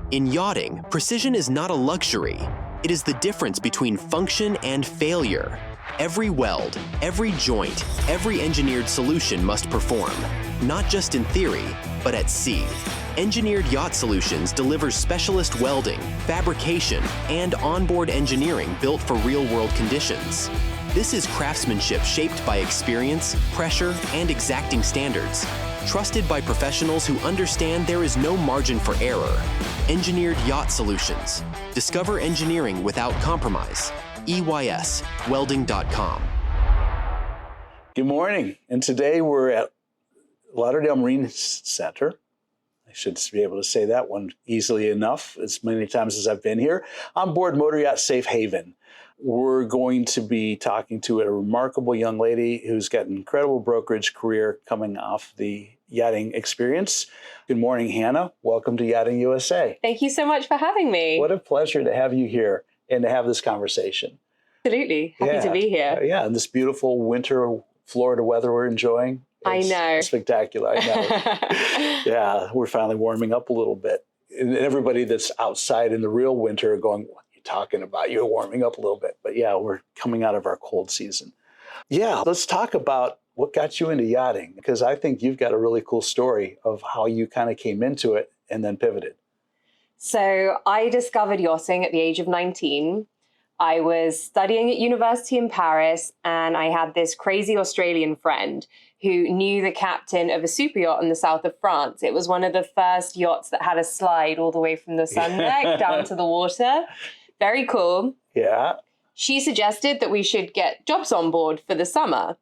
In yachting, precision is not a luxury. It is the difference between function and failure. Every weld, every joint, every engineered solution must perform, not just in theory, but at sea. Engineered Yacht Solutions delivers specialist welding, fabrication, and onboard engineering built for real-world conditions. This is craftsmanship shaped by experience, pressure, and exacting standards. Trusted by professionals who understand there is no margin for error. Engineered Yacht Solutions. Discover engineering without compromise. EYSwelding.com. Good morning, and today we're at Lauderdale Marine Center. I should be able to say that one easily enough, as many times as I've been here. On board Motor Yacht Safe Haven. We're going to be talking to a remarkable young lady who's got an incredible brokerage career coming off the yachting experience. Good morning, Hannah. Welcome to Yachting USA. Thank you so much for having me. What a pleasure to have you here and to have this conversation. Absolutely. Happy to be here. Yeah, and this beautiful winter Florida weather we're enjoying. I know. Spectacular, I know. Yeah, we're finally warming up a little bit. And everybody that's outside in the real winter are going, what are you talking about? You're warming up a little bit. But yeah, we're coming out of our cold season. Yeah, let's talk about what got you into yachting, because I think you've got a really cool story of how you kind of came into it and then pivoted. So I discovered yachting at the age of 19. I was studying at university in Paris, and I had this crazy Australian friend who knew the captain of a super yacht in the south of France. It was one of the first yachts that had a slide all the way from the sun deck down to the water. Very cool. Yeah. She suggested that we should get jobs on board for the summer.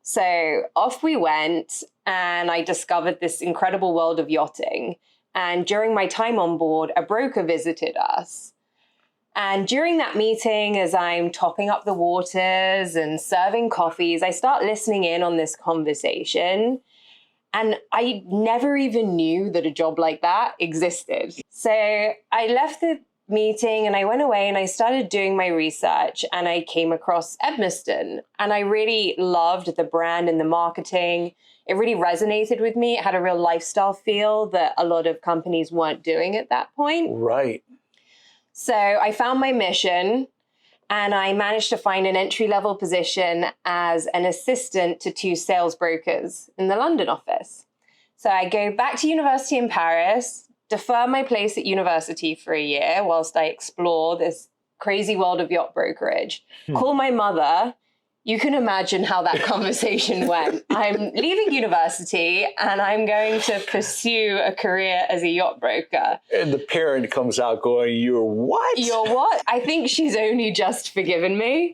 So off we went, and I discovered this incredible world of yachting. And during my time on board, a broker visited us. And during that meeting, as I'm topping up the waters and serving coffees, I start listening in on this conversation. And I never even knew that a job like that existed. So I left the meeting and I went away and I started doing my research, and I came across Edmiston, and I really loved the brand and the marketing. It really resonated with me. It had a real lifestyle feel that a lot of companies weren't doing at that point. Right. So I found my mission, and I managed to find an entry-level position as an assistant to 2 sales brokers in the London office. So I go back to university in Paris, defer my place at university for a year whilst I explore this crazy world of yacht brokerage. Call my mother. You can imagine how that conversation went. I'm leaving university and I'm going to pursue a career as a yacht broker. And the parent comes out going, you're what? You're what? I think she's only just forgiven me.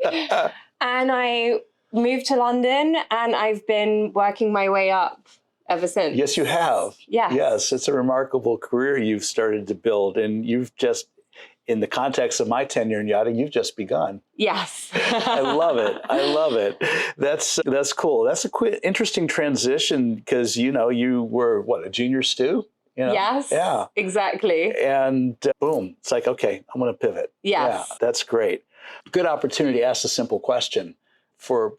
And I moved to London, and I've been working my way up ever since. Yes, you have. Yeah. Yes, it's a remarkable career you've started to build, and you've just, in the context of my tenure in yachting, you've just begun. Yes. I love it. I love it. That's cool. That's a interesting transition, because, you know, you were, what, a junior stew? You know? Yes. Yeah. Exactly. And boom, it's like, okay, I'm going to pivot. Yes. Yeah, that's great. Good opportunity to ask a simple question for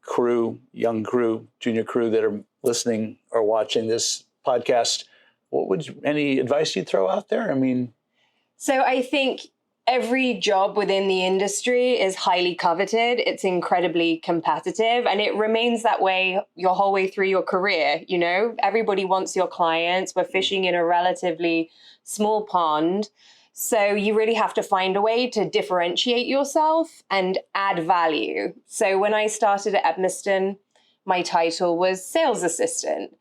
crew, young crew, junior crew that are listening or watching this podcast. Any advice you'd throw out there? I mean, so I think every job within the industry is highly coveted. It's incredibly competitive, and it remains that way your whole way through your career. You know, everybody wants your clients. We're fishing in a relatively small pond. So you really have to find a way to differentiate yourself and add value. So when I started at Edmiston, my title was sales assistant.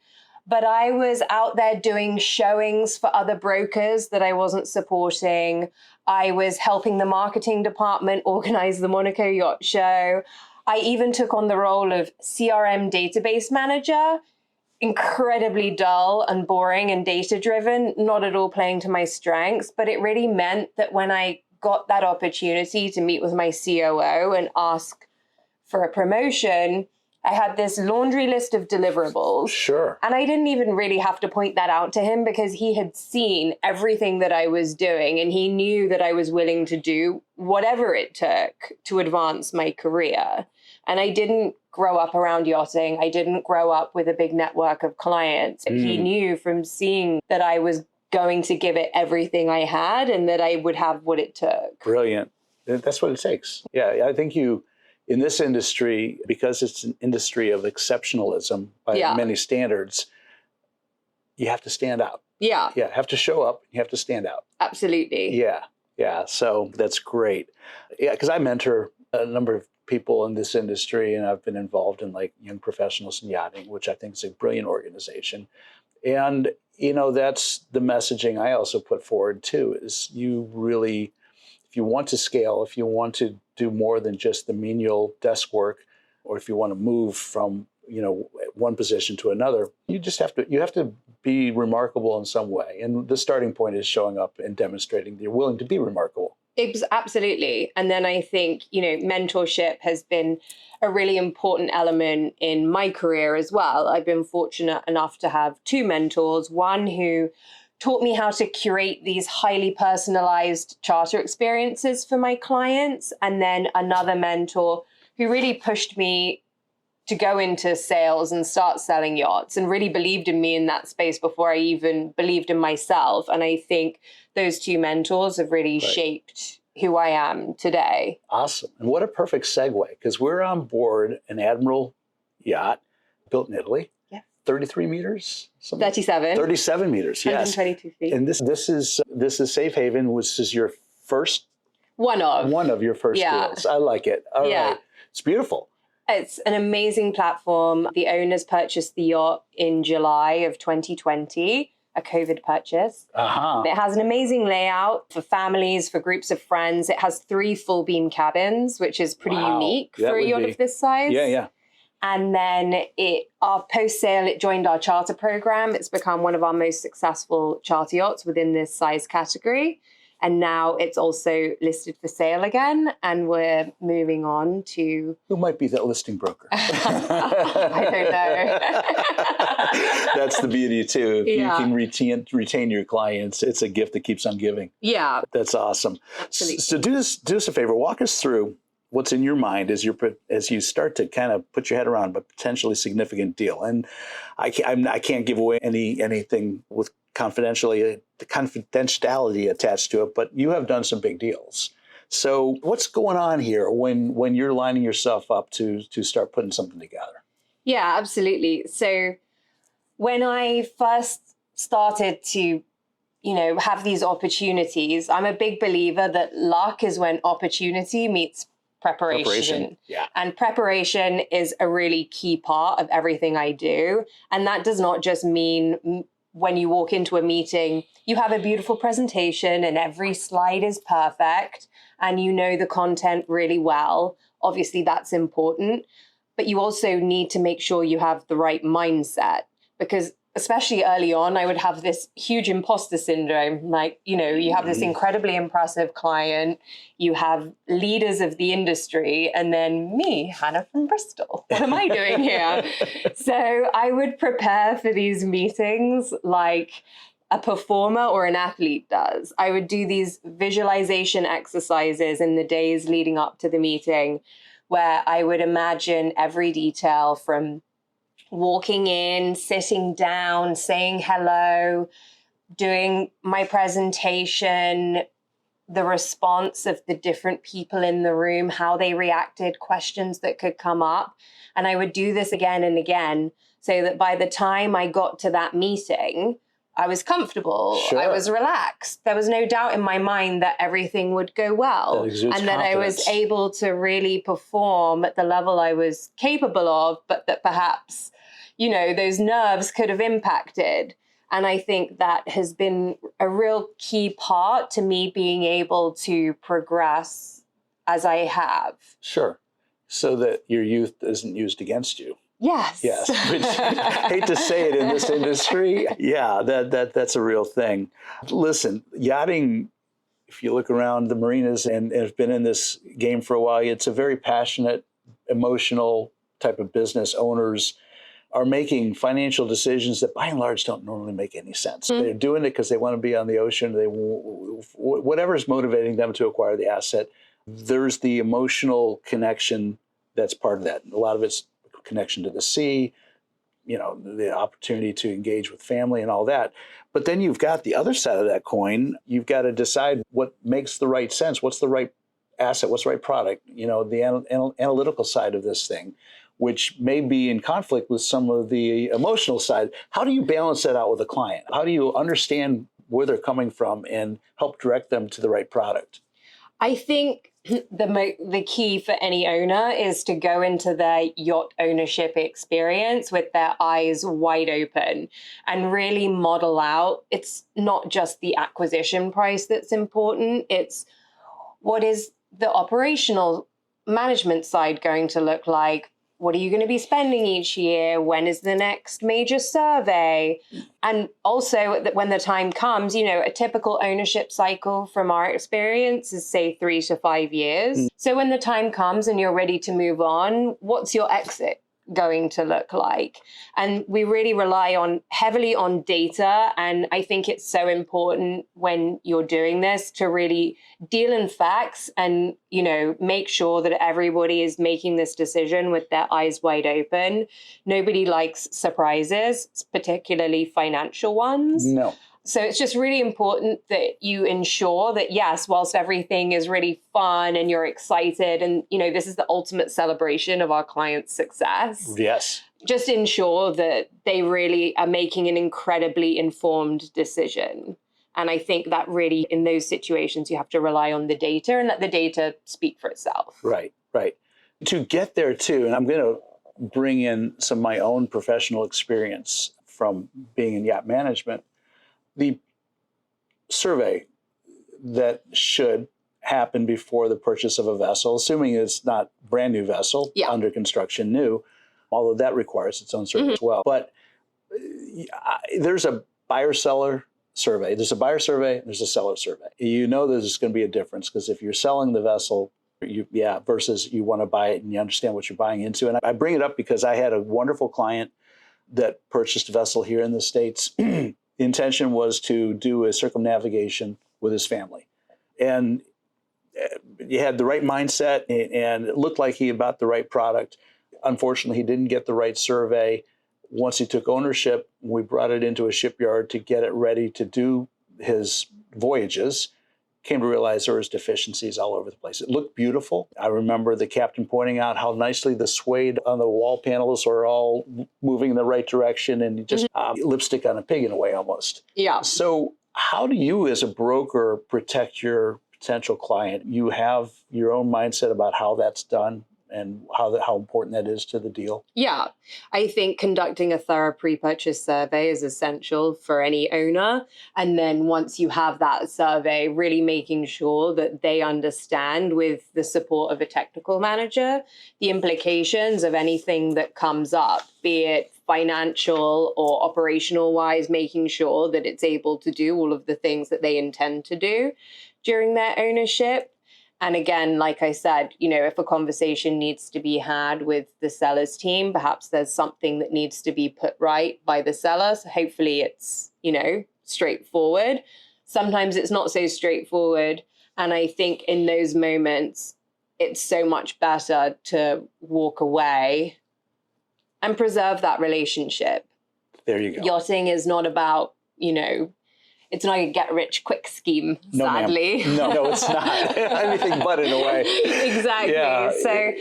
But I was out there doing showings for other brokers that I wasn't supporting. I was helping the marketing department organize the Monaco Yacht Show. I even took on the role of CRM database manager. Incredibly dull and boring and data-driven, not at all playing to my strengths. But it really meant that when I got that opportunity to meet with my COO and ask for a promotion, I had this laundry list of deliverables. Sure. And I didn't even really have to point that out to him, because he had seen everything that I was doing, and he knew that I was willing to do whatever it took to advance my career. And I didn't grow up around yachting. I didn't grow up with a big network of clients. He knew from seeing that I was going to give it everything I had and that I would have what it took. Brilliant. That's what it takes. Yeah, I think in this industry, because it's an industry of exceptionalism by many standards, you have to stand out. Yeah. Yeah, have to show up. You have to stand out. Absolutely. Yeah. So that's great. Yeah, because I mentor a number of people in this industry, and I've been involved in like Young Professionals in Yachting, which I think is a brilliant organization. And, that's the messaging I also put forward too, is you really, if you want to scale, if you want to do more than just the menial desk work, or if you want to move from, one position to another, you have to be remarkable in some way. And the starting point is showing up and demonstrating that you're willing to be remarkable. Absolutely. And then I think, mentorship has been a really important element in my career as well. I've been fortunate enough to have two mentors, one who taught me how to curate these highly personalized charter experiences for my clients, and then another mentor who really pushed me to go into sales and start selling yachts and really believed in me in that space before I even believed in myself. And I think those two mentors have really shaped who I am today. Awesome. And what a perfect segue, because we're on board an Admiral yacht built in Italy. 33 meters? 37. 37 meters, yes. 122 feet. And this is Safe Haven, which is your first? One of your first deals. I like it. All right. It's beautiful. It's an amazing platform. The owners purchased the yacht in July of 2020, a COVID purchase. It has an amazing layout for families, for groups of friends. It has 3 full beam cabins, which is pretty unique for a yacht of this size. Yeah. And then our post-sale, it joined our charter program. It's become one of our most successful charter yachts within this size category. And now it's also listed for sale again. And we're moving on to... Who might be that listing broker? I don't know. That's the beauty too. If you can retain your clients, it's a gift that keeps on giving. Yeah. That's awesome. Absolutely. So do us a favor. Walk us through what's in your mind as you start to kind of put your head around a potentially significant deal. And I can't give away anything with the confidentiality attached to it, but you have done some big deals. So what's going on here when you're lining yourself up to start putting something together? Yeah, absolutely. So when I first started to, have these opportunities, I'm a big believer that luck is when opportunity meets preparation. Yeah. And preparation is a really key part of everything I do. And that does not just mean when you walk into a meeting, you have a beautiful presentation and every slide is perfect and you know the content really well. Obviously, that's important. But you also need to make sure you have the right mindset, because especially early on, I would have this huge imposter syndrome. Like, you have this incredibly impressive client, you have leaders of the industry, and then me, Hannah from Bristol. What am I doing here? So I would prepare for these meetings like a performer or an athlete does. I would do these visualization exercises in the days leading up to the meeting, where I would imagine every detail from walking in, sitting down, saying hello, doing my presentation, the response of the different people in the room, how they reacted, questions that could come up. And I would do this again and again so that by the time I got to that meeting, I was comfortable. Sure. I was relaxed. There was no doubt in my mind that everything would go well. And that I was able to really perform at the level I was capable of, but that perhaps, those nerves could have impacted. And I think that has been a real key part to me being able to progress as I have. Sure. So that your youth isn't used against you. Yes. Yes. Which, hate to say it in this industry. Yeah, that's a real thing. Listen, yachting, if you look around the marinas and have been in this game for a while, it's a very passionate, emotional type of business. Owners are making financial decisions that by and large don't normally make any sense. Mm-hmm. They're doing it because they want to be on the ocean. Whatever's motivating them to acquire the asset, there's the emotional connection that's part of that. A lot of it's connection to the sea, the opportunity to engage with family and all that. But then you've got the other side of that coin. You've got to decide what makes the right sense. What's the right asset? What's the right product? The analytical side of this thing, which may be in conflict with some of the emotional side. How do you balance that out with a client? How do you understand where they're coming from and help direct them to the right product? I think the key for any owner is to go into their yacht ownership experience with their eyes wide open and really model out. It's not just the acquisition price that's important. It's what is the operational management side going to look like? What are you going to be spending each year? When is the next major survey? And also, when the time comes, a typical ownership cycle from our experience is, say, 3 to 5 years. So when the time comes and you're ready to move on, what's your exit going to look like? And we really rely heavily on data. And I think it's so important when you're doing this to really deal in facts and, make sure that everybody is making this decision with their eyes wide open. Nobody likes surprises, particularly financial ones. No. So it's just really important that you ensure that, yes, whilst everything is really fun and you're excited and, this is the ultimate celebration of our client's success. Yes. Just ensure that they really are making an incredibly informed decision. And I think that really, in those situations, you have to rely on the data and let the data speak for itself. Right. To get there, too, and I'm going to bring in some of my own professional experience from being in yacht management. The survey that should happen before the purchase of a vessel, assuming it's not brand new vessel, under construction new, although that requires its own survey as well. But there's a buyer-seller survey. There's a buyer survey, there's a seller survey. There's going to be a difference because if you're selling the vessel, versus you want to buy it and you understand what you're buying into. And I bring it up because I had a wonderful client that purchased a vessel here in the States. The intention was to do a circumnavigation with his family. And he had the right mindset and it looked like he bought the right product. Unfortunately, he didn't get the right survey. Once he took ownership, we brought it into a shipyard to get it ready to do his voyages. Came to realize there was deficiencies all over the place. It looked beautiful. I remember the captain pointing out how nicely the suede on the wall panels are all moving in the right direction and just lipstick on a pig in a way almost. Yeah. So how do you as a broker protect your potential client? You have your own mindset about how that's done and how important that is to the deal? Yeah, I think conducting a thorough pre-purchase survey is essential for any owner. And then once you have that survey, really making sure that they understand, with the support of a technical manager, the implications of anything that comes up, be it financial or operational wise, making sure that it's able to do all of the things that they intend to do during their ownership. And again, like I said, if a conversation needs to be had with the seller's team, perhaps there's something that needs to be put right by the seller. So hopefully it's, straightforward. Sometimes it's not so straightforward. And I think in those moments, it's so much better to walk away and preserve that relationship. There you go. Yachting is not about, it's not a get-rich-quick scheme, sadly. No, it's not. Anything but in a way. Exactly. Yeah. So,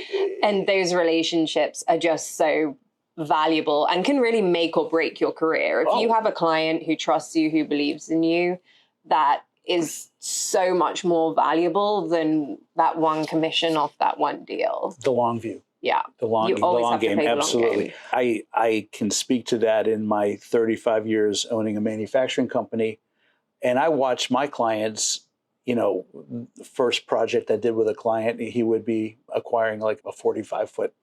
and those relationships are just so valuable and can really make or break your career. If you have a client who trusts you, who believes in you, that is so much more valuable than that one commission off that one deal. The long view. Yeah. The long game. Absolutely. I can speak to that in my 35 years owning a manufacturing company. And I watch my clients, the first project I did with a client, he would be acquiring like a 45-foot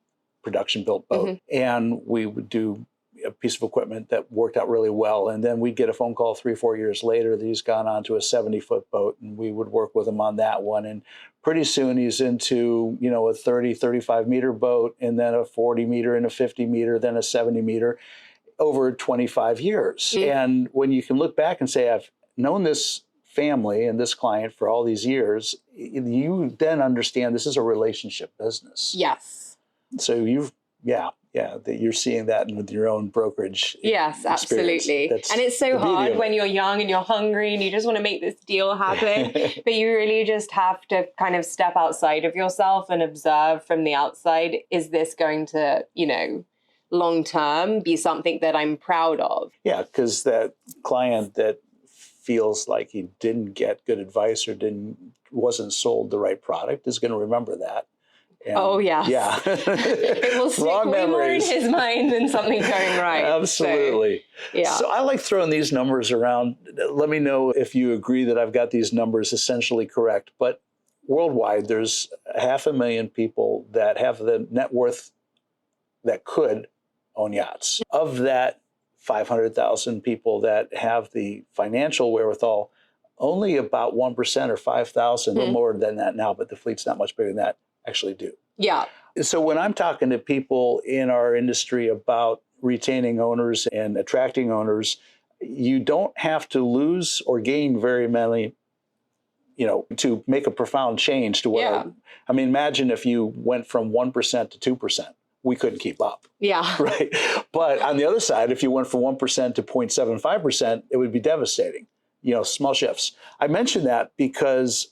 production-built boat. And we would do a piece of equipment that worked out really well. And then we'd get a phone call 3 or 4 years later that he's gone on to a 70-foot boat, and we would work with him on that one. And pretty soon he's into, a 30, 35-meter boat, and then a 40-meter and a 50-meter, then a 70-meter over 25 years. And when you can look back and say, I've known this family and this client for all these years, you then understand this is a relationship business. Yes. So you've Yeah, that you're seeing that with your own brokerage. Yes, experience. absolutely. That's and it's so the beauty hard of when it. you're young and you're hungry and you just want to make this deal happen. But you really just have to kind of step outside of yourself and observe from the outside, is this going to, long term be something that I'm proud of? Yeah, because that client that feels like he didn't get good advice or wasn't sold the right product is going to remember that. And oh, yes. Yeah. It will stick Wrong way more in memories. his mind than something going right. Absolutely. So, yeah. So I like throwing these numbers around. Let me know if you agree that I've got these numbers essentially correct. But worldwide, there's 500,000 people that have the net worth that could own yachts. Of that 500,000 people that have the financial wherewithal, only about 1% or 5,000, a little more than that now, but the fleet's not much bigger than that, actually do. Yeah. So when I'm talking to people in our industry about retaining owners and attracting owners, you don't have to lose or gain very many, to make a profound change to what I mean, imagine if you went from 1% to 2%. We couldn't keep up. Yeah. Right. But on the other side, if you went from 1% to 0.75%, it would be devastating. Small shifts. I mention that because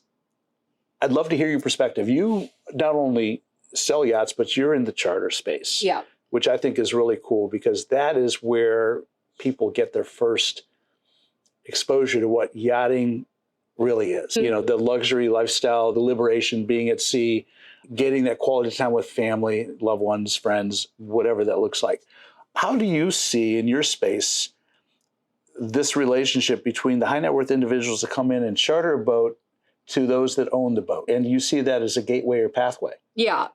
I'd love to hear your perspective. You not only sell yachts, but you're in the charter space, which I think is really cool because that is where people get their first exposure to what yachting really is. The luxury lifestyle, the liberation, being at sea, getting that quality time with family, loved ones, friends, whatever that looks like. How do you see in your space this relationship between the high net worth individuals that come in and charter a boat to those that own the boat? And you see that as a gateway or pathway? Yeah.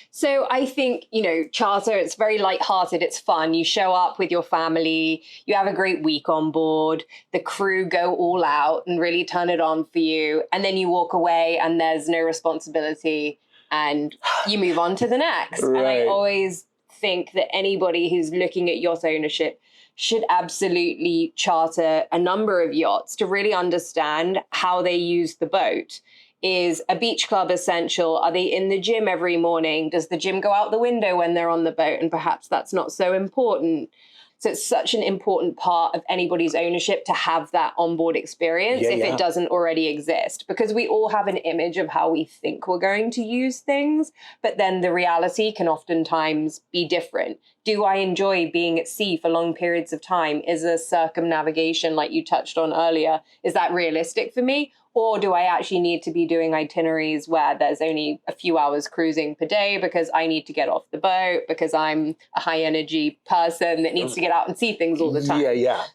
So I think, charter, it's very lighthearted. It's fun. You show up with your family. You have a great week on board. The crew go all out and really turn it on for you. And then you walk away and there's no responsibility and you move on to the next. Right. And I always think that anybody who's looking at yacht ownership should absolutely charter a number of yachts to really understand how they use the boat. Is a beach club essential? Are they in the gym every morning? Does the gym go out the window when they're on the boat? And perhaps that's not so important. So it's such an important part of anybody's ownership to have that onboard experience if it doesn't already exist. Because we all have an image of how we think we're going to use things, but then the reality can oftentimes be different. Do I enjoy being at sea for long periods of time? Is a circumnavigation, like you touched on earlier, is that realistic for me? Or do I actually need to be doing itineraries where there's only a few hours cruising per day because I need to get off the boat, because I'm a high energy person that needs to get out and see things all the time?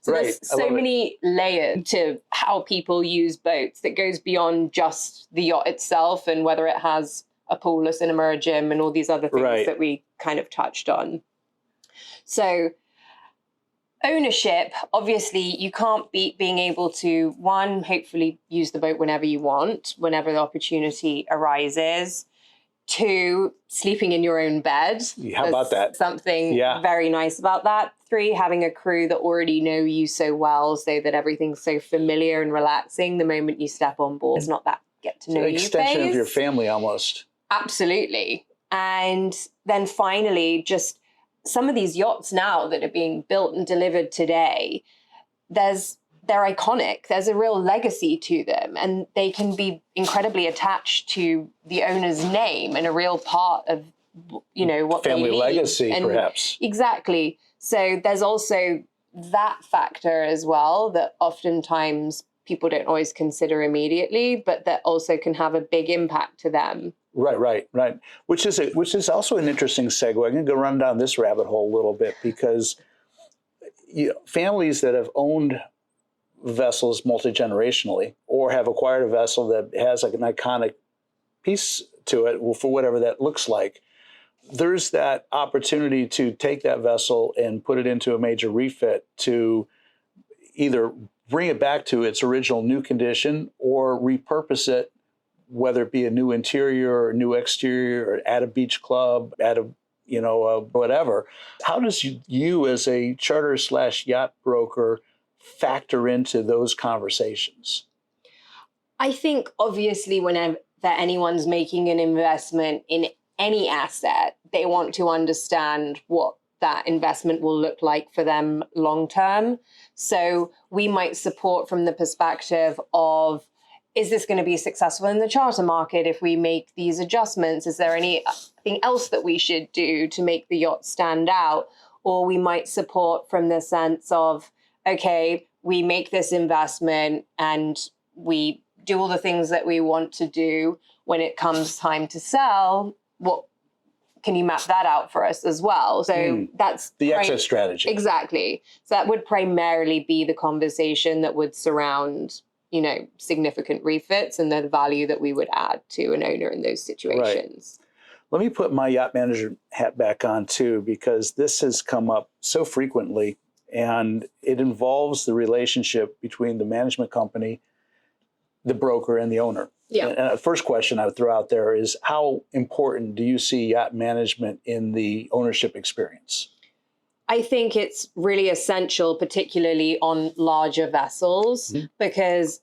So there's so many layers to how people use boats that goes beyond just the yacht itself and whether it has a pool, a cinema, a gym, and all these other things that we kind of touched on. So ownership, obviously, you can't beat being able to, one, hopefully use the boat whenever you want, whenever the opportunity arises. Two, sleeping in your own bed. How about that? Something very nice about that. Three, having a crew that already know you so well so that everything's so familiar and relaxing the moment you step on board. It's not that get to know you phase. Extension of your family almost. Absolutely. And then finally, just some of these yachts now that are being built and delivered today, they're iconic. There's a real legacy to them, and they can be incredibly attached to the owner's name and a real part of, what family they legacy, and perhaps. Exactly. So there's also that factor as well that oftentimes people don't always consider immediately, but that also can have a big impact to them. Right. Which is also an interesting segue. I'm going to go run down this rabbit hole a little bit because families that have owned vessels multi-generationally or have acquired a vessel that has like an iconic piece to it, for whatever that looks like, there's that opportunity to take that vessel and put it into a major refit to either bring it back to its original new condition or repurpose it, whether it be a new interior or new exterior, or add a beach club, add a, whatever. How does you as a charter/yacht broker factor into those conversations? I think obviously whenever anyone's making an investment in any asset, they want to understand what that investment will look like for them long term. So we might support from the perspective of, is this going to be successful in the charter market if we make these adjustments? Is there anything else that we should do to make the yacht stand out? Or we might support from the sense of, okay, we make this investment and we do all the things that we want to do. When it comes time to sell, what can you map that out for us as well? So that's the exit strategy. Exactly. So that would primarily be the conversation that would surround, significant refits and the value that we would add to an owner in those situations. Right. Let me put my yacht manager hat back on too, because this has come up so frequently, and it involves the relationship between the management company, the broker, and the owner. Yeah. And the first question I would throw out there is, how important do you see yacht management in the ownership experience? I think it's really essential, particularly on larger vessels, because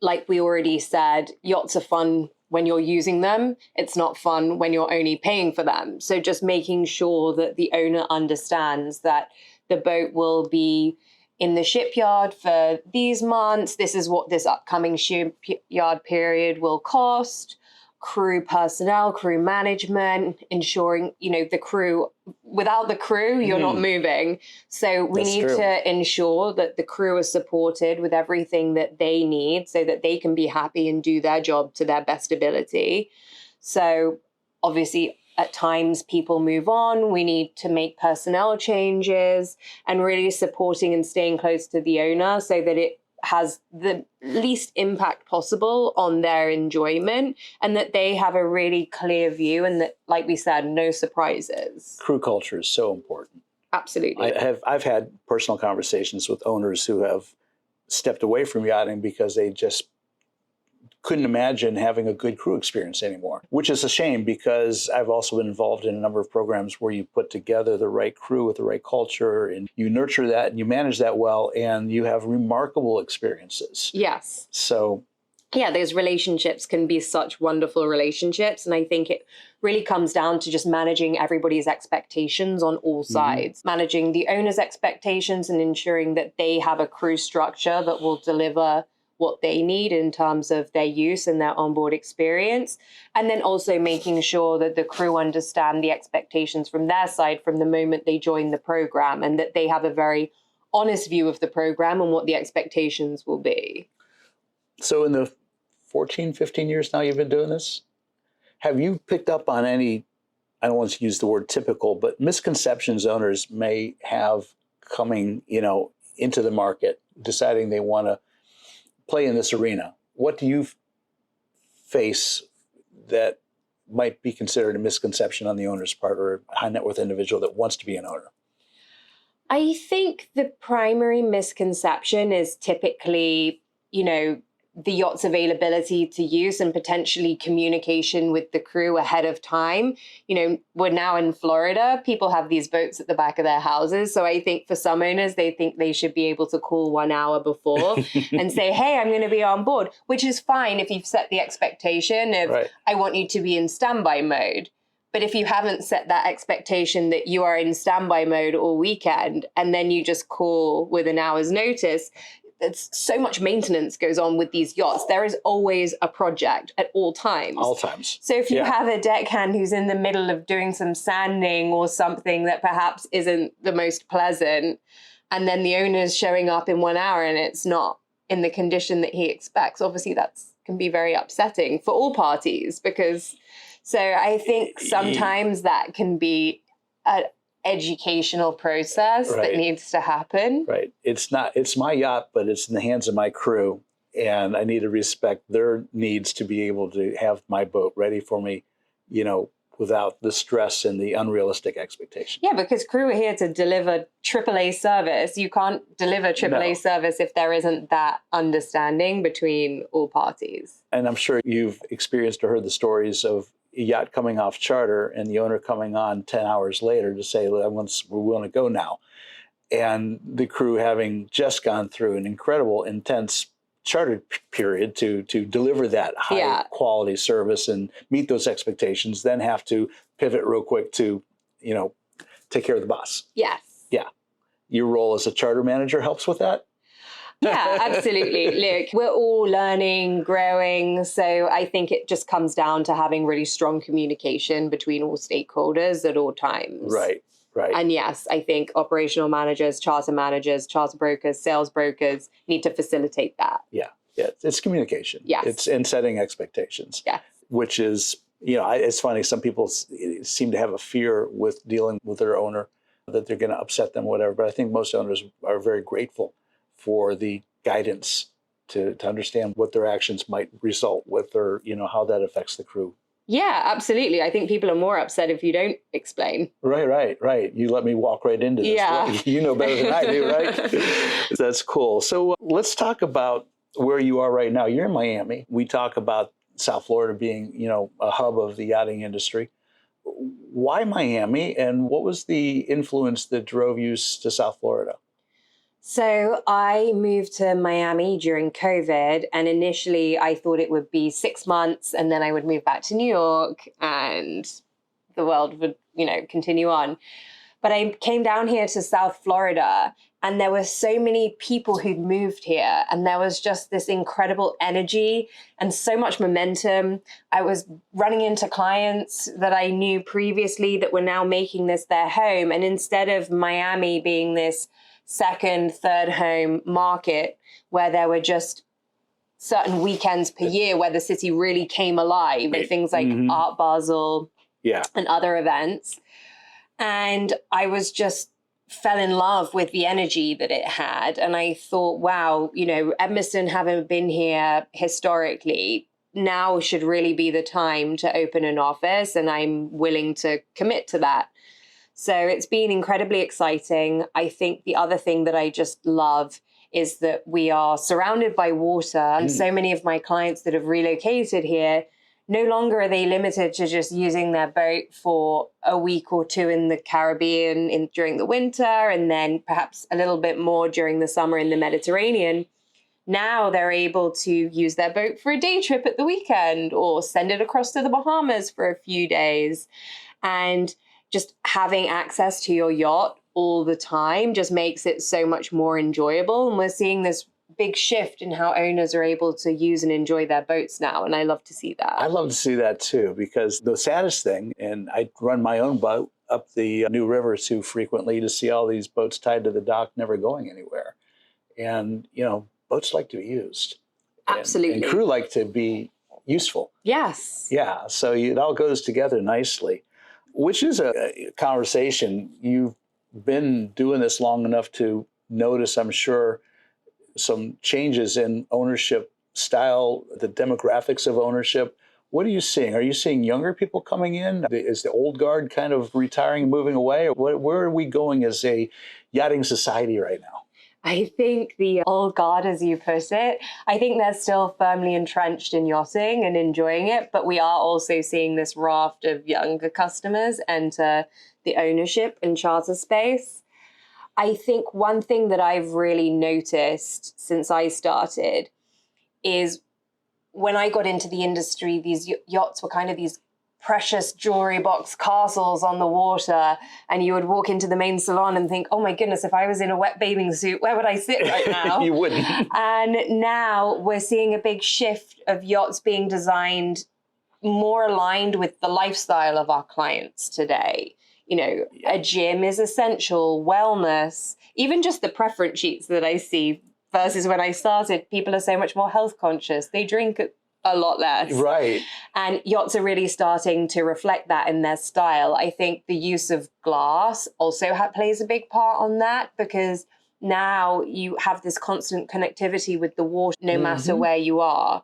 like we already said, yachts are fun when you're using them. It's not fun when you're only paying for them. So just making sure that the owner understands that the boat will be in the shipyard for these months. This is what this upcoming shipyard period will cost. Crew personnel, crew management, ensuring, the crew, without the crew, you're not moving. So we need to ensure that the crew are supported with everything that they need so that they can be happy and do their job to their best ability. So obviously, at times people move on, we need to make personnel changes, and really supporting and staying close to the owner so that it has the least impact possible on their enjoyment, and that they have a really clear view, and that, like we said, no surprises. Crew culture is so important. Absolutely. I've had personal conversations with owners who have stepped away from yachting because they just couldn't imagine having a good crew experience anymore, which is a shame, because I've also been involved in a number of programs where you put together the right crew with the right culture, and you nurture that and you manage that well, and you have remarkable experiences. Yes. So yeah, those relationships can be such wonderful relationships. And I think it really comes down to just managing everybody's expectations on all sides, managing the owner's expectations and ensuring that they have a crew structure that will deliver what they need in terms of their use and their onboard experience. And then also making sure that the crew understand the expectations from their side from the moment they join the program, and that they have a very honest view of the program and what the expectations will be. So in the 14, 15 years now you've been doing this, have you picked up on any, I don't want to use the word typical, but misconceptions owners may have coming, into the market, deciding they want to play in this arena? What do you face that might be considered a misconception on the owner's part, or a high net worth individual that wants to be an owner? I think the primary misconception is typically, the yacht's availability to use and potentially communication with the crew ahead of time. We're now in Florida. People have these boats at the back of their houses. So I think for some owners, they think they should be able to call 1 hour before and say, hey, I'm going to be on board, which is fine if you've set the expectation of, right, I want you to be in standby mode. But if you haven't set that expectation that you are in standby mode all weekend, and then you just call with an hour's notice, it's so much maintenance goes on with these yachts. There is always a project at all times. All times. So if you have a deckhand who's in the middle of doing some sanding or something that perhaps isn't the most pleasant, and then the owner's showing up in 1 hour and it's not in the condition that he expects, obviously that can be very upsetting for all parties. So I think sometimes that can be an educational process that needs to happen. Right. It's my yacht, but it's in the hands of my crew, and I need to respect their needs to be able to have my boat ready for me, without the stress and the unrealistic expectations. Yeah, because crew are here to deliver AAA service. You can't deliver AAA service if there isn't that understanding between all parties. And I'm sure you've experienced or heard the stories of a yacht coming off charter and the owner coming on 10 hours later to say, we're willing to go now. And the crew having just gone through an incredible, intense chartered period to deliver that high quality service and meet those expectations, then have to pivot real quick to, take care of the boss. Yes. Yeah. Your role as a charter manager helps with that? Yeah, absolutely. Look, we're all learning, growing. So I think it just comes down to having really strong communication between all stakeholders at all times. Right. And yes, I think operational managers, charter brokers, sales brokers need to facilitate that. Yeah. It's communication. Yes. It's in setting expectations. Yes. Which is, it's funny. Some people seem to have a fear with dealing with their owner that they're going to upset them, whatever. But I think most owners are very grateful for the guidance to understand what their actions might result with, or, how that affects the crew. Yeah, absolutely. I think people are more upset if you don't explain. Right. You let me walk right into this. Yeah. You know better than I do, right? That's cool. So let's talk about where you are right now. You're in Miami. We talk about South Florida being, a hub of the yachting industry. Why Miami, and what was the influence that drove you to South Florida? So I moved to Miami during COVID, and initially I thought it would be 6 months and then I would move back to New York and the world would, continue on. But I came down here to South Florida and there were so many people who'd moved here, and there was just this incredible energy and so much momentum. I was running into clients that I knew previously that were now making this their home. And instead of Miami being this second, third home market where there were just certain weekends per year where the city really came alive, with things like Art Basel and other events. And I was just fell in love with the energy that it had. And I thought, wow, Edmiston, having been here historically, now should really be the time to open an office, and I'm willing to commit to that. So it's been incredibly exciting. I think the other thing that I just love is that we are surrounded by water. And so many of my clients that have relocated here, no longer are they limited to just using their boat for a week or two in the Caribbean during the winter, and then perhaps a little bit more during the summer in the Mediterranean. Now they're able to use their boat for a day trip at the weekend, or send it across to the Bahamas for a few days. And just having access to your yacht all the time just makes it so much more enjoyable. And we're seeing this big shift in how owners are able to use and enjoy their boats now. And I love to see that. I love to see that too, because the saddest thing, and I run my own boat up the New River too frequently to see all these boats tied to the dock, never going anywhere. And, boats like to be used. Absolutely. And crew like to be useful. Yes. Yeah. So it all goes together nicely, which is a conversation. You've been doing this long enough to notice, I'm sure, some changes in ownership style, the demographics of ownership. What are you seeing? Are you seeing younger people coming in? Is the old guard kind of retiring and moving away? Or where are we going as a yachting society right now? I think the old guard, as you put it, I think they're still firmly entrenched in yachting and enjoying it. But we are also seeing this raft of younger customers enter the ownership and charter space. I think one thing that I've really noticed since I started is when I got into the industry, these yachts were kind of these precious jewelry box castles on the water, and you would walk into the main salon and think, oh my goodness, if I was in a wet bathing suit, where would I sit right now? You wouldn't. And now we're seeing a big shift of yachts being designed more aligned with the lifestyle of our clients today. A gym is essential, wellness, even just the preference sheets that I see versus when I started, people are so much more health conscious. They drink a lot less. Right. And yachts are really starting to reflect that in their style. I think the use of glass also plays a big part on that, because now you have this constant connectivity with the water, no matter where you are.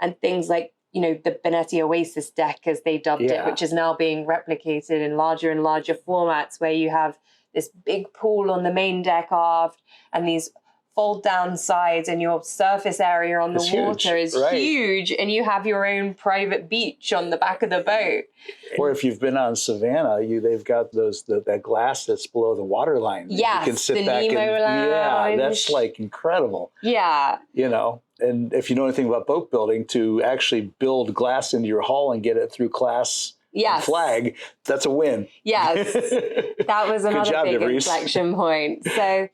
And things like, the Benetti Oasis deck, as they dubbed it, which is now being replicated in larger and larger formats, where you have this big pool on the main deck aft and these fold down sides and your surface area on the water is huge, and you have your own private beach on the back of the boat. Or if you've been on Savannah, they've got that glass that's below the water line. Yes, you can sit the back Nemo Lounge. Yeah, that's like incredible. Yeah. You know, and if you know anything about boat building, to actually build glass into your hull and get it through class flag, that's a win. Yes, that was another big inflection point. So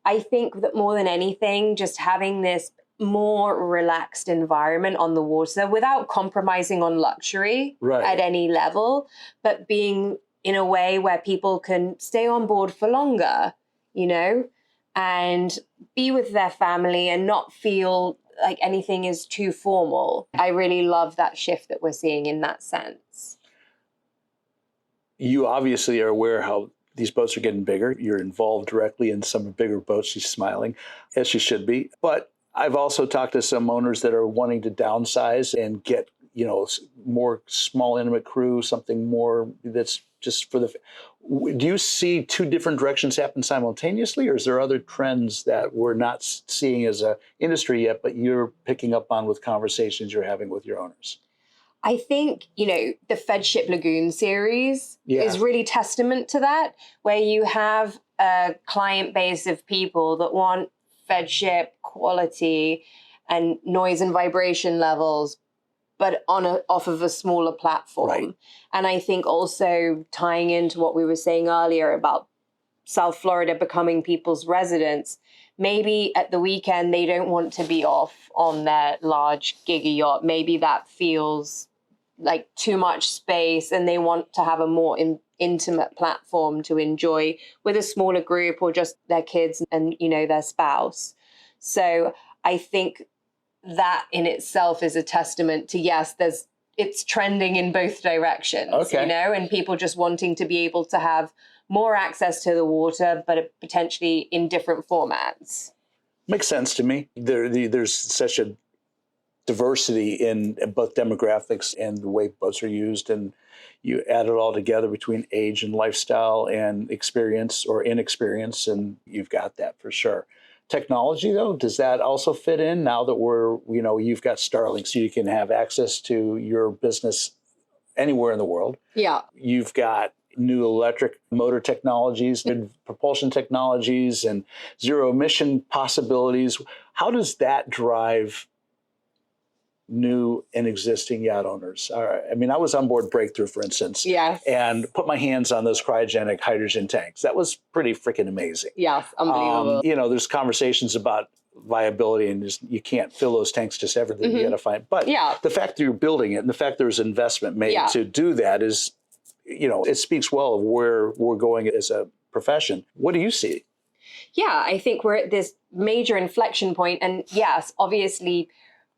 I think that more than anything, just having this more relaxed environment on the water without compromising on luxury at any level, but being in a way where people can stay on board for longer, you know, and be with their family and not feel like anything is too formal. I really love that shift that we're seeing in that sense. You obviously are aware how these boats are getting bigger. You're involved directly in some bigger boats. She's smiling, as she should be. But I've also talked to some owners that are wanting to downsize and get, you know, more small, intimate crew, something more that's just for the... Do you see two different directions happen simultaneously, or is there other trends that we're not seeing as an industry yet, but you're picking up on with conversations you're having with your owners? I think, you know, the Fedship Lagoon series is really testament to that, where you have a client base of people that want Fedship quality and noise and vibration levels, but off of a smaller platform. Right. And I think also tying into what we were saying earlier about South Florida becoming people's residence, maybe at the weekend they don't want to be off on their large giga yacht. Maybe that feels like too much space, and they want to have a more intimate platform to enjoy with a smaller group or just their kids and, you know, their spouse. So I think that in itself is a testament to, yes, it's trending in both directions, you know, and people just wanting to be able to have more access to the water, but potentially in different formats. Makes sense to me. There's such a diversity in both demographics and the way boats are used, and you add it all together between age and lifestyle and experience or inexperience, and you've got that for sure. Technology, though, does that also fit in now that you've got Starlink, so you can have access to your business anywhere in the world? Yeah. You've got new electric motor technologies, and propulsion technologies, and zero emission possibilities. How does that drive new and existing yacht owners? I mean, I was on board Breakthrough, for instance, and put my hands on those cryogenic hydrogen tanks. That was pretty freaking amazing. Yeah, unbelievable. You know, there's conversations about viability, and just, you can't fill those tanks just everything. You got to find. But the fact that you're building it, and the fact there's investment made to do that is, you know, it speaks well of where we're going as a profession. What do you see? Yeah, I think we're at this major inflection point, and yes, obviously,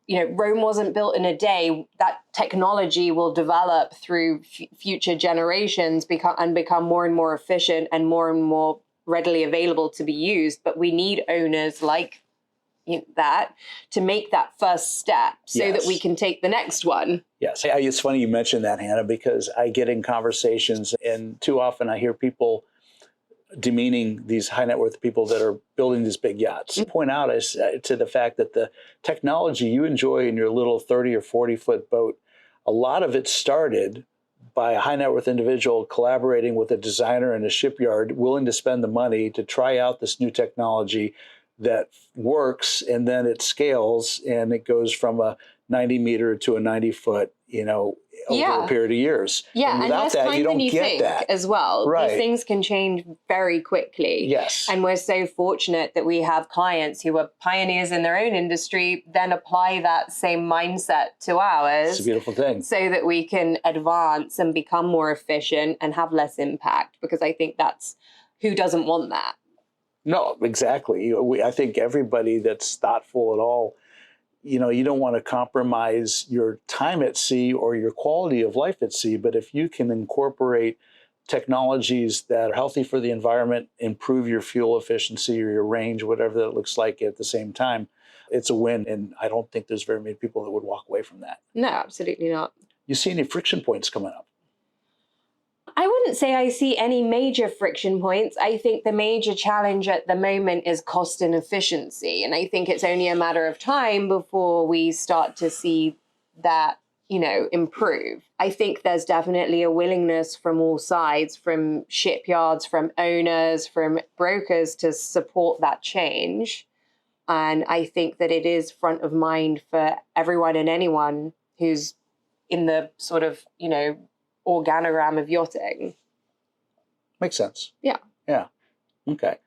you know, Rome wasn't built in a day. That technology will develop through future generations and become more and more efficient and more readily available to be used. But we need owners like that to make that first step so that we can take the next one. Yes. It's funny you mentioned that, Hannah, because I get in conversations, and too often I hear people demeaning these high net worth people that are building these big yachts. Point out to the fact that the technology you enjoy in your little 30 or 40 foot boat, a lot of it started by a high net worth individual collaborating with a designer in a shipyard, willing to spend the money to try out this new technology that works, and then it scales and it goes from a 90 meter to a 90 foot, you know, over a period of years. Yeah, and without that, you don't get that as well. Right. These things can change very quickly. Yes. And we're so fortunate that we have clients who are pioneers in their own industry, then apply that same mindset to ours. It's a beautiful thing. So that we can advance and become more efficient and have less impact, because I think that's who doesn't want that. No, exactly. I think everybody that's thoughtful at all, you know, you don't want to compromise your time at sea or your quality of life at sea, but if you can incorporate technologies that are healthy for the environment, improve your fuel efficiency or your range, whatever that looks like at the same time, it's a win. And I don't think there's very many people that would walk away from that. No, absolutely not. You see any friction points coming up? I wouldn't say I see any major friction points. I think the major challenge at the moment is cost and efficiency. And I think it's only a matter of time before we start to see that, improve. I think there's definitely a willingness from all sides, from shipyards, from owners, from brokers to support that change. And I think that it is front of mind for everyone and anyone who's in the sort of, organogram of yachting. Makes sense. Yeah. Yeah. Okay.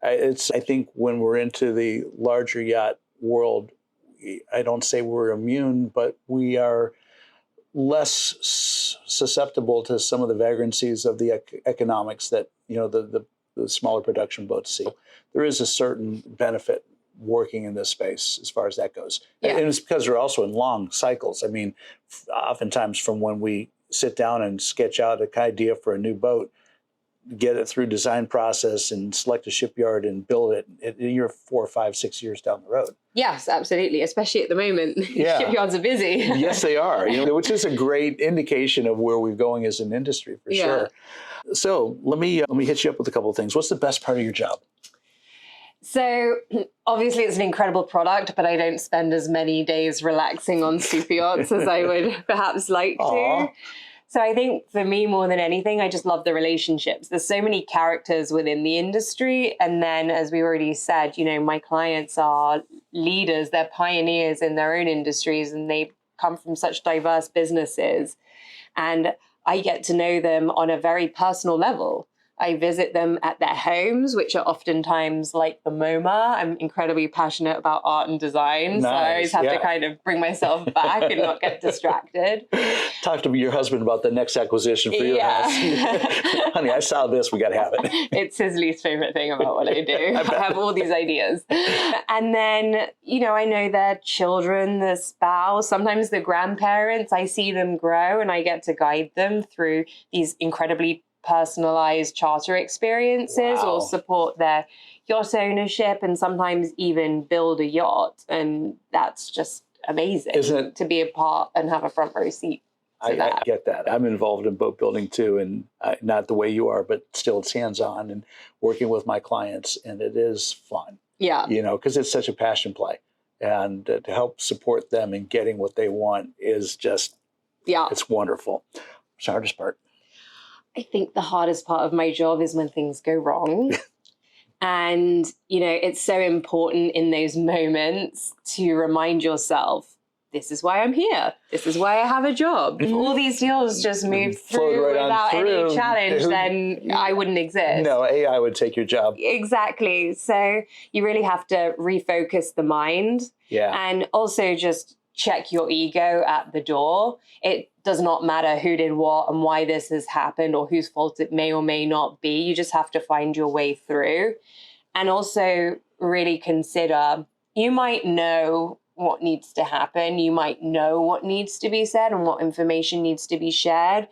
I think when we're into the larger yacht world, I don't say we're immune, but we are less susceptible to some of the vagrancies of the economics that, the smaller production boats see. There is a certain benefit working in this space as far as that goes. Yeah. And it's because we're also in long cycles. I mean, oftentimes from when we sit down and sketch out an idea for a new boat, get it through design process and select a shipyard and build it, you're 4, 5, 6 years down the road. Yes, absolutely. Especially at the moment. Yeah. Shipyards are busy. Yes, they are, which is a great indication of where we're going as an industry for sure. So let me hit you up with a couple of things. What's the best part of your job? So obviously it's an incredible product, but I don't spend as many days relaxing on super yachts as I would perhaps like to. So I think for me, more than anything, I just love the relationships. There's so many characters within the industry. And then, as we already said, my clients are leaders, they're pioneers in their own industries, and they come from such diverse businesses. And I get to know them on a very personal level. I visit them at their homes, which are oftentimes like the MoMA. I'm incredibly passionate about art and design, so I always have to kind of bring myself back and not get distracted. Talk to your husband about the next acquisition for your house. Honey, I saw this, we got to have it. It's his least favorite thing about what I do. I have all these ideas. And then, I know their children, the spouse, sometimes the grandparents. I see them grow and I get to guide them through these incredibly personalized charter experiences or support their yacht ownership and sometimes even build a yacht. And that's just amazing. Isn't it? To be a part and have a front row seat. I get that. I'm involved in boat building too, and not the way you are, but still it's hands-on and working with my clients, and it is fun. Yeah. Because it's such a passion play. And to help support them in getting what they want is just, it's wonderful. What's the hardest part? I think the hardest part of my job is when things go wrong. And, it's so important in those moments to remind yourself, this is why I'm here. This is why I have a job. If all these deals just move through without any challenge, then I wouldn't exist. No, AI would take your job. Exactly. So you really have to refocus the mind. Yeah. And also just check your ego at the door. It does not matter who did what and why this has happened or whose fault it may or may not be. You just have to find your way through. And also really consider, you might know what needs to happen. You might know what needs to be said and what information needs to be shared,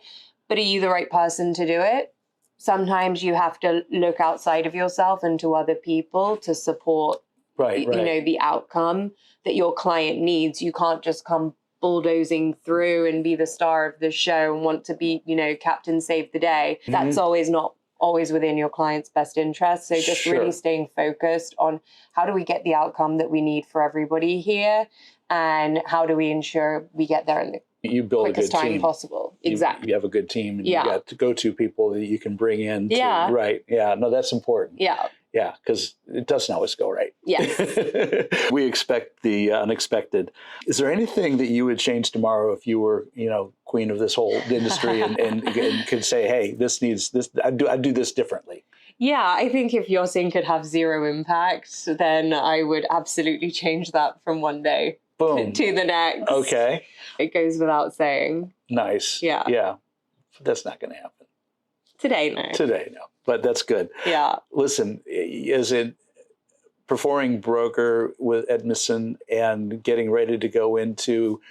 but are you the right person to do it? Sometimes you have to look outside of yourself and to other people to support, the outcome that your client needs. You can't just come bulldozing through and be the star of the show and want to be, captain save the day. Mm-hmm. That's not always within your client's best interest. So just really staying focused on how do we get the outcome that we need for everybody here, and how do we ensure we get there in the quickest time possible. Exactly. You have a good team, and you got to go-to people that you can bring in. Right. Yeah. No, that's important. Yeah. Yeah, because it doesn't always go right. Yes. We expect the unexpected. Is there anything that you would change tomorrow if you were, queen of this whole industry and could say, hey, this needs this, I'd do this differently? Yeah, I think if yachting could have zero impact, then I would absolutely change that from one day to the next. Okay. It goes without saying. Nice. Yeah. Yeah. That's not going to happen. Today, no. But that's good. Yeah. Listen, as a performing broker with Edmiston and getting ready to go into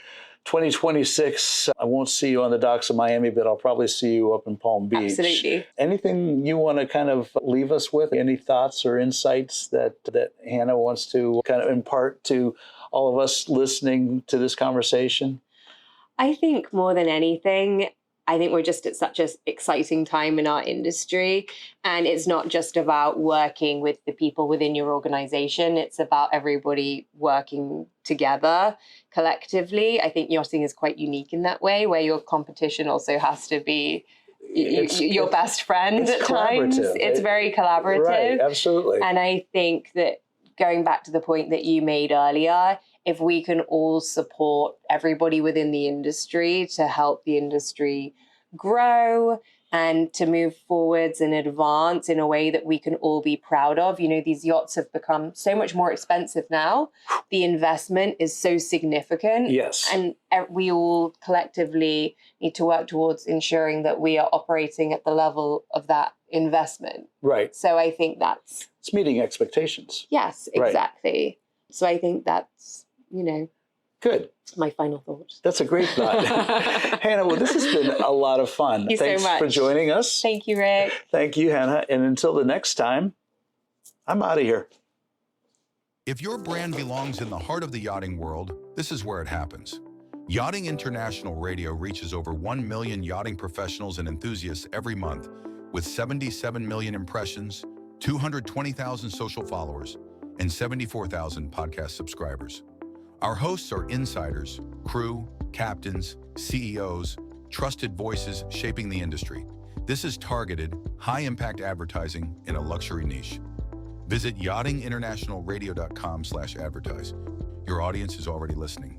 2026, I won't see you on the docks of Miami, but I'll probably see you up in Palm Beach. Absolutely. Anything you want to kind of leave us with? Any thoughts or insights that Hannah wants to kind of impart to all of us listening to this conversation? I think more than anything, I think we're just at such an exciting time in our industry. And it's not just about working with the people within your organization. It's about everybody working together collectively. I think yachting is quite unique in that way, where your competition also has to be your best friend at times. It's very collaborative. Right, absolutely. And I think that going back to the point that you made earlier, if we can all support everybody within the industry to help the industry grow and to move forwards and advance in a way that we can all be proud of. You know, these yachts have become so much more expensive now. The investment is so significant. Yes. And we all collectively need to work towards ensuring that we are operating at the level of that investment. Right. So I think that's... It's meeting expectations. Yes, exactly. Right. So I think that's, good. My final thought. That's a great thought. Hannah, well, this has been a lot of fun. Thanks so much for joining us. Thank you, Rick. Thank you, Hannah. And until the next time, I'm out of here. If your brand belongs in the heart of the yachting world, this is where it happens. Yachting International Radio reaches over 1 million yachting professionals and enthusiasts every month, with 77 million impressions, 220,000 social followers, and 74,000 podcast subscribers. Our hosts are insiders, crew, captains, CEOs, trusted voices shaping the industry. This is targeted, high-impact advertising in a luxury niche. Visit yachtinginternationalradio.com/advertise. Your audience is already listening.